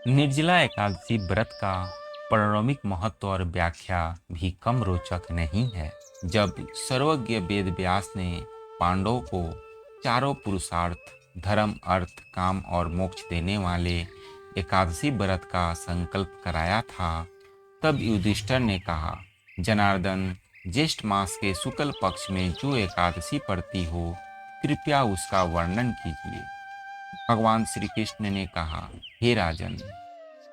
निर्जला एकादशी व्रत का पौराणिक महत्व और व्याख्या भी कम रोचक नहीं है। जब सर्वज्ञ वेद व्यास ने पांडवों को चारों पुरुषार्थ धर्म, अर्थ, काम और मोक्ष देने वाले एकादशी व्रत का संकल्प कराया था, तब युधिष्ठिर ने कहा, जनार्दन, ज्येष्ठ मास के शुक्ल पक्ष में जो एकादशी पड़ती हो, कृपया उसका वर्णन कीजिए। भगवान श्री कृष्ण ने कहा, हे राजन,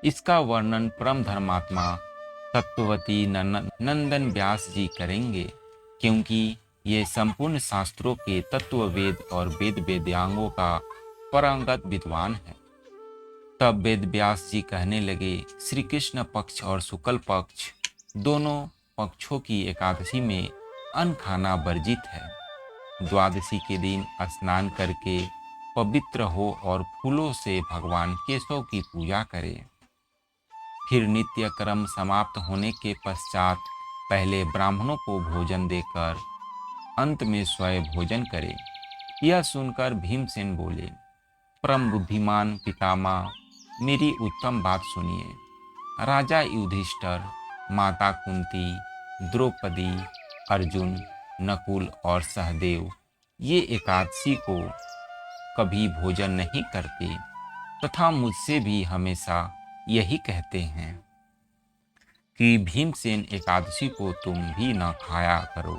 इसका वर्णन परम धर्मात्मा तत्ववती नंदन व्यास जी करेंगे, क्योंकि ये संपूर्ण शास्त्रों के तत्व वेद और वेद वेद्यांगों का पारंगत विद्वान है। तब वेद व्यास जी कहने लगे, श्री कृष्ण पक्ष और शुक्ल पक्ष दोनों पक्षों की एकादशी में अन्न खाना वर्जित है। द्वादशी के दिन स्नान करके पवित्र हो और फूलों से भगवान केशव की पूजा करें। फिर नित्य कर्म समाप्त होने के पश्चात पहले ब्राह्मणों को भोजन देकर अंत में स्वयं भोजन करें। यह सुनकर भीमसेन बोले, परम बुद्धिमान पितामह, मेरी उत्तम बात सुनिए। राजा युधिष्ठिर, माता कुंती, द्रौपदी, अर्जुन, नकुल और सहदेव ये एकादशी को कभी भोजन नहीं करते तथा मुझसे भी हमेशा यही कहते हैं कि भीमसेन एकादशी को तुम भी न खाया करो,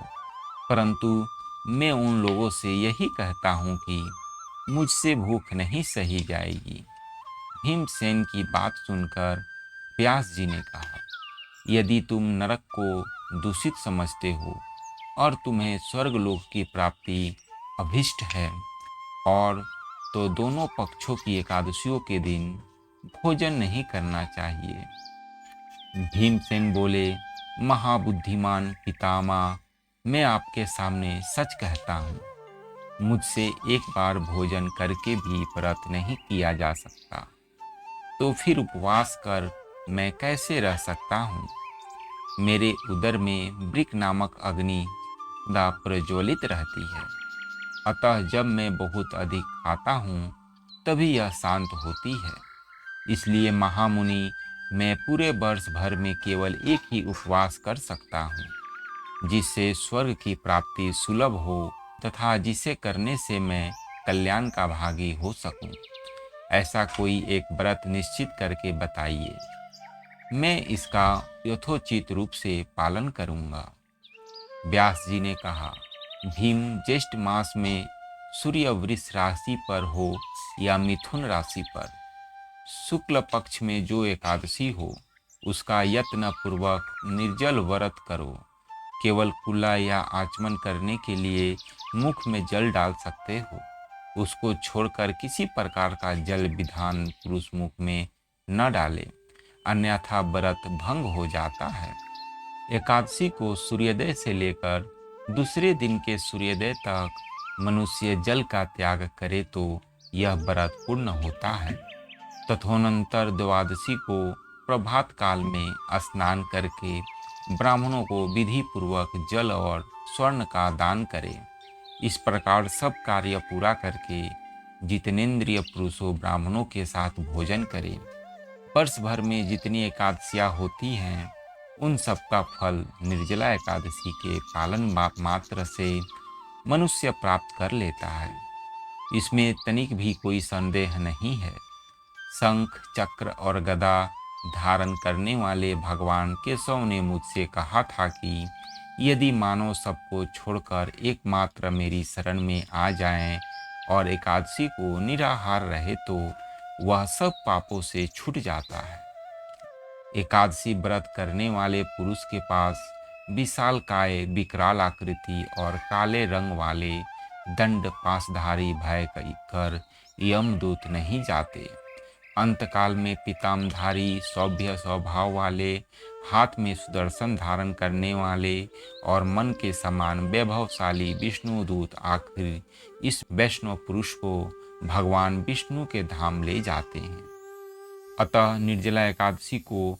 परंतु मैं उन लोगों से यही कहता हूँ कि मुझसे भूख नहीं सही जाएगी। भीमसेन की बात सुनकर व्यास जी ने कहा, यदि तुम नरक को दूषित समझते हो और तुम्हें स्वर्गलोक की प्राप्ति अभिष्ट है, और तो दोनों पक्षों की एकादशियों के दिन भोजन नहीं करना चाहिए। भीमसेन बोले, महाबुद्धिमान पितामह, मैं आपके सामने सच कहता हूँ, मुझसे एक बार भोजन करके भी व्रत नहीं किया जा सकता, तो फिर उपवास कर मैं कैसे रह सकता हूँ। मेरे उदर में वृक नामक अग्नि सदा प्रज्वलित रहती है, अतः जब मैं बहुत अधिक खाता हूँ तभी यह शांत होती है। इसलिए महामुनि, मैं पूरे वर्ष भर में केवल एक ही उपवास कर सकता हूँ, जिससे स्वर्ग की प्राप्ति सुलभ हो तथा जिसे करने से मैं कल्याण का भागी हो सकूं। ऐसा कोई एक व्रत निश्चित करके बताइए, मैं इसका यथोचित रूप से पालन करूंगा। व्यास जी ने कहा, भीम, ज्येष्ठ मास में सूर्य वृष राशि पर हो या मिथुन राशि पर, शुक्ल पक्ष में जो एकादशी हो, उसका यत्न पूर्वक निर्जल व्रत करो। केवल कुल्ला या आचमन करने के लिए मुख में जल डाल सकते हो। उसको छोड़कर किसी प्रकार का जल विधान पुरुष मुख में न डाले, अन्यथा व्रत भंग हो जाता है। एकादशी को सूर्योदय से लेकर दूसरे दिन के सूर्योदय तक मनुष्य जल का त्याग करे तो यह व्रत पूर्ण होता है। तथोनंतर द्वादशी को प्रभात काल में स्नान करके ब्राह्मणों को विधि पूर्वक जल और स्वर्ण का दान करें। इस प्रकार सब कार्य पूरा करके जितनेन्द्रिय पुरुषों ब्राह्मणों के साथ भोजन करें। वर्ष भर में जितनी एकादशियाँ होती हैं, उन सब का फल निर्जला एकादशी के पालन मात्र से मनुष्य प्राप्त कर लेता है। इसमें तनिक भी कोई संदेह नहीं है। शंख, चक्र और गदा धारण करने वाले भगवान केशव ने मुझसे कहा था कि यदि मानव सबको छोड़कर एकमात्र मेरी शरण में आ जाएं और एकादशी को निराहार रहे तो वह सब पापों से छूट जाता है। एकादशी व्रत करने वाले पुरुष के पास विशाल काय, विकराल आकृति और काले रंग वाले दंड पाशधारी भय कर यमदूत नहीं जाते। अंतकाल में पीताम्बरधारी, सौभ्य स्वभाव वाले, हाथ में सुदर्शन धारण करने वाले और मन के समान वैभवशाली विष्णुदूत आखिर इस वैष्णव पुरुष को भगवान विष्णु के धाम ले जाते हैं। अतः निर्जला एकादशी को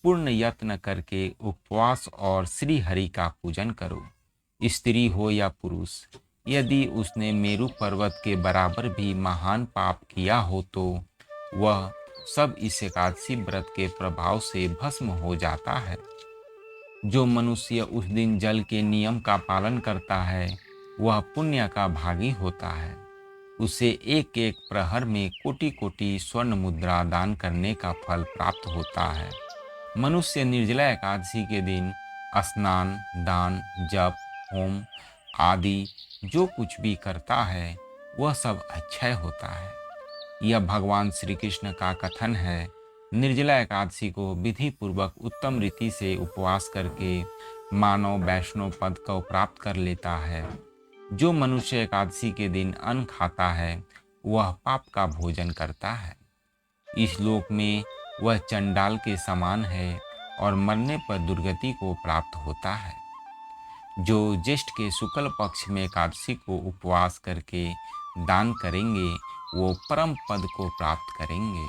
पूर्ण यत्न करके उपवास और श्री हरि का पूजन करो। स्त्री हो या पुरुष, यदि उसने मेरु पर्वत के बराबर भी महान पाप किया हो तो वह सब इस एकादशी व्रत के प्रभाव से भस्म हो जाता है। जो मनुष्य उस दिन जल के नियम का पालन करता है वह पुण्य का भागी होता है। उसे एक एक प्रहर में कोटि कोटि स्वर्ण मुद्रा दान करने का फल प्राप्त होता है। मनुष्य निर्जला एकादशी के दिन स्नान, दान, जप, होम आदि जो कुछ भी करता है वह सब अक्षय होता है। यह भगवान श्री कृष्ण का कथन है। निर्जला एकादशी को विधि पूर्वक उत्तम रीति से उपवास करके मानव वैष्णव पद को प्राप्त कर लेता है। जो मनुष्य एकादशी के दिन अन्न खाता है वह पाप का भोजन करता है। इस लोक में वह चंडाल के समान है और मरने पर दुर्गति को प्राप्त होता है। जो ज्येष्ठ के शुक्ल पक्ष में एकादशी को उपवास करके दान करेंगे वो परम पद को प्राप्त करेंगे।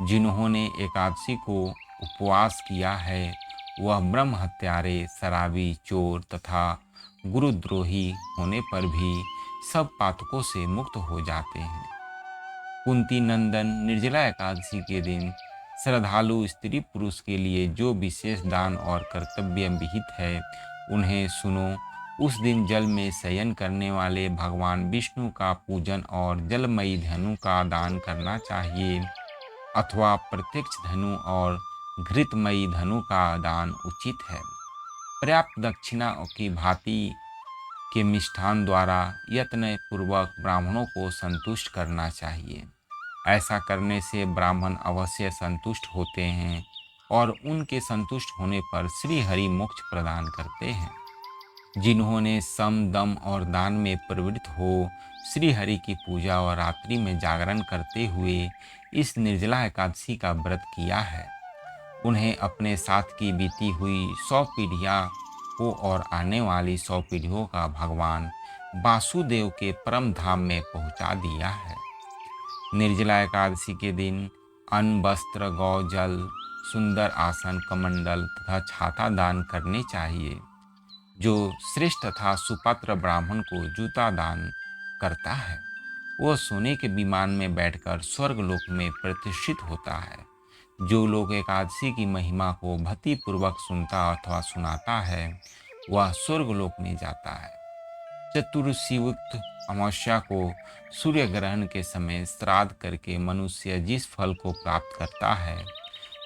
जिन्होंने एकादशी को उपवास किया है वह ब्रह्म हत्यारे, शराबी, चोर तथा गुरुद्रोही होने पर भी सब पातकों से मुक्त हो जाते हैं। कुंती नंदन निर्जला एकादशी के दिन श्रद्धालु स्त्री पुरुष के लिए जो विशेष दान और कर्तव्य विहित है उन्हें सुनो। उस दिन जल में शयन करने वाले भगवान विष्णु का पूजन और जलमयी धनु का दान करना चाहिए अथवा प्रत्यक्ष धनु और घृतमयी धनु का दान उचित है। पर्याप्त दक्षिणा की भांति के मिष्ठान द्वारा यत्न पूर्वक ब्राह्मणों को संतुष्ट करना चाहिए। ऐसा करने से ब्राह्मण अवश्य संतुष्ट होते हैं और उनके संतुष्ट होने पर श्री हरि मोक्ष प्रदान करते हैं। जिन्होंने सम, दम और दान में प्रवृत्त हो श्री हरि की पूजा और रात्रि में जागरण करते हुए इस निर्जला एकादशी का व्रत किया है उन्हें अपने साथ की बीती हुई 100 पीढ़ियाँ को और आने वाली 100 पीढ़ियों का भगवान वासुदेव के परम धाम में पहुँचा दिया है। निर्जला एकादशी के दिन अन्न, वस्त्र, गौ, जल, सुंदर आसन, कमंडल तथा छाता दान करने चाहिए। जो श्रेष्ठ तथा सुपात्र ब्राह्मण को जूता दान करता है वह सोने के विमान में बैठकर स्वर्गलोक में प्रतिष्ठित होता है। जो लोग एकादशी की महिमा को भक्ति पूर्वक सुनता अथवा सुनाता है वह स्वर्गलोक में जाता है। चतुर्दशीयुक्त अमावस्या को सूर्य ग्रहण के समय श्राद्ध करके मनुष्य जिस फल को प्राप्त करता है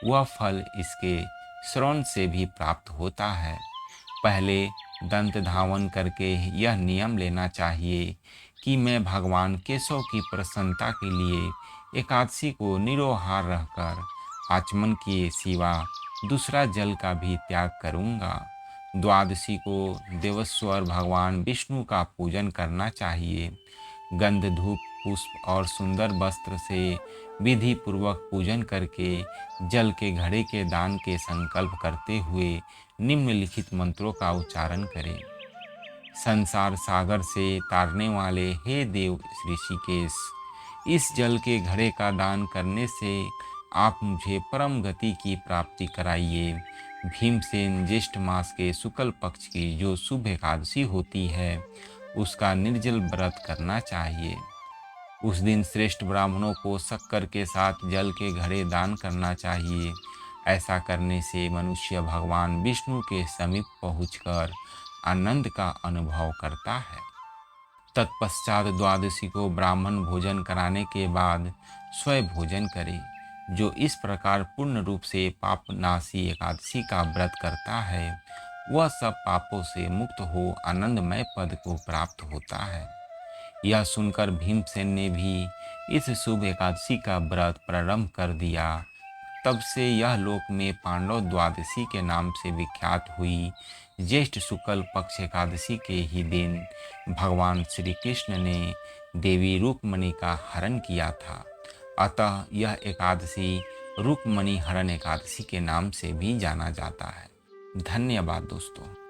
वह फल इसके श्रवण से भी प्राप्त होता है। पहले दंत धावन करके यह नियम लेना चाहिए कि मैं भगवान केशव की प्रसन्नता के लिए एकादशी को निराहार रहकर आचमन किए सिवा दूसरा जल का भी त्याग करूँगा। द्वादशी को देवस्वर भगवान विष्णु का पूजन करना चाहिए। गंध, धूप, पुष्प और सुंदर वस्त्र से विधि पूर्वक पूजन करके जल के घड़े के दान के संकल्प करते हुए निम्नलिखित मंत्रों का उच्चारण करें। संसार सागर से तारने वाले हे देव ऋषिकेश, इस जल के घड़े का दान करने से आप मुझे परम गति की प्राप्ति कराइए। भीमसेन ज्येष्ठ मास के शुक्ल पक्ष की जो शुभ एकादशी होती है उसका निर्जल व्रत करना चाहिए। उस दिन श्रेष्ठ ब्राह्मणों को शक्कर के साथ जल के घड़े दान करना चाहिए। ऐसा करने से मनुष्य भगवान विष्णु के समीप पहुंचकर आनंद का अनुभव करता है। तत्पश्चात द्वादशी को ब्राह्मण भोजन कराने के बाद स्वयं भोजन करे। जो इस प्रकार पूर्ण रूप से पापनाशी एकादशी का व्रत करता है वह सब पापों से मुक्त हो आनंदमय पद को प्राप्त होता है। यह सुनकर भीमसेन ने भी इस शुभ एकादशी का व्रत प्रारंभ कर दिया। तब से यह लोक में पांडव द्वादशी के नाम से विख्यात हुई। ज्येष्ठ शुक्ल पक्ष एकादशी के ही दिन भगवान श्री कृष्ण ने देवी रुक्मणी का हरण किया था। अतः यह एकादशी रुक्मणी हरण एकादशी के नाम से भी जाना जाता है। धन्यवाद दोस्तों।